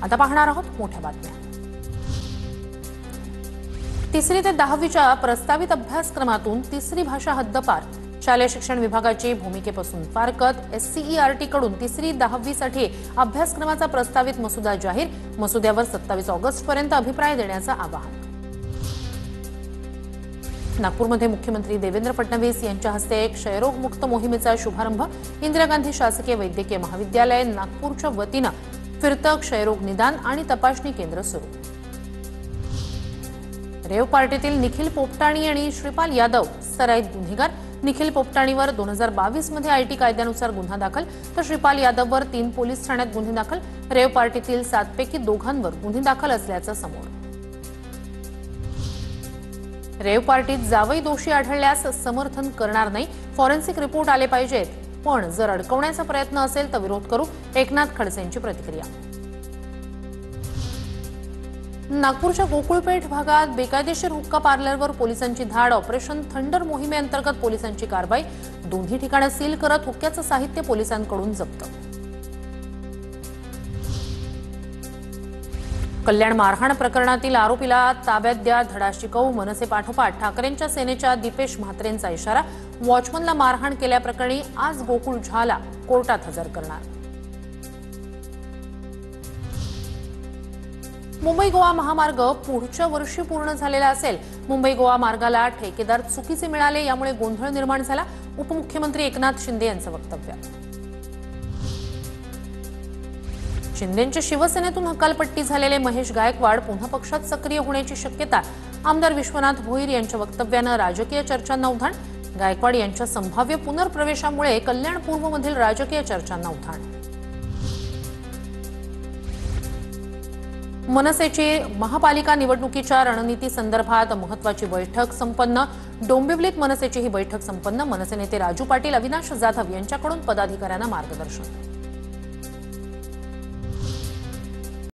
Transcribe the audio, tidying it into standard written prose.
आता पाहणार आहोत मोठ्या बातम्या। 3री ते 10वीच्या प्रस्तावित अभ्यासक्रमातून 3री भाषा हद्दपार। शालेय शिक्षण विभागाची भूमिकेपासून फारकत। SCERT कडून 3री 10वी साठी अभ्यासक्रमाचा प्रस्तावित मसुदा जाहीर। मसुद्यावर 27 ऑगस्टपर्यंत अभिप्राय देण्याचं आवाहन। नागपूरमध्ये मुख्यमंत्री देवेंद्र फडणवीस यांच्या हस्ते क्षयरोग मुक्त मोहिमेचा शुभारंभ। इंदिरा गांधी शासकीय वैद्यकीय महाविद्यालय नागपूरच्या वतीने फिरतं क्षयरोग निदान आणि तपासणी केंद्र सुरू। रेव पार्टीतील निखिल पोपटाणी आणि श्रीपाल यादव सराईत गुन्हेगार। निखिल पोपटाणीवर 2022 मध्ये IT कायद्यानुसार गुन्हा दाखल, तर श्रीपाल यादववर 3 पोलीस ठाण्यात गुन्हे दाखल। रेव पार्टीतील 7 पैकी 2 गुन्हे दाखल असल्याचं समोर। रेव पार्टीत जावई दोषी आढळल्यास समर्थन करणार नाही। फॉरेन्सिक रिपोर्ट आले पाहिजेत, पण जर अडकवण्याचा प्रयत्न असेल तर विरोध करू। एकनाथ खडसेंची प्रतिक्रिया। नागपूरच्या गोकुळपेठ भागात बेकायदेशीर हुक्का पार्लरवर पोलिसांची धाड। ऑपरेशन थंडर मोहिमेअंतर्गत पोलिसांची कारवाई। दोन्ही ठिकाणं सील करत हुक्क्याचं साहित्य पोलिसांकडून जप्त। कल्याण मारहाण प्रकरणातील आरोपीला ताब्यात द्या, धडा शिकवू। मनसे पाठोपाठ ठाकरेंच्या सेनेच्या दीपेश म्हात्रेंचा इशारा। वॉचमनला मारहाण केल्याप्रकरणी आज गोकुळ झाला कोर्टात हजर करणार। मुंबई गोवा महामार्ग पुढच्या वर्षी पूर्ण झालेला असेल। मुंबई गोवा मार्गाला ठेकेदार चुकीचे मिळाले, यामुळे गोंधळ निर्माण झाला। उपमुख्यमंत्री एकनाथ शिंदे यांचं वक्तव्य। शिंदेंच्या शिवसेनेतून हकालपट्टी झालेले महेश गायकवाड पुन्हा पक्षात सक्रिय होण्याची शक्यता। आमदार विश्वनाथ भोईर यांच्या वक्तव्यानं राजकीय चर्चांना उधाण। गायकवाड यांच्या संभाव्य पुनर्प्रवेशामुळे कल्याण पूर्वमधील राजकीय चर्चांना उधाण। मनसेची महापालिका निवडणुकीच्या रणनीती संदर्भात महत्त्वाची बैठक संपन्न। डोंबिवलीत मनसेची ही बैठक संपन्न। मनसे नेते राजू पाटील, अविनाश जाधव यांच्याकडून पदाधिकाऱ्यांना मार्गदर्शन।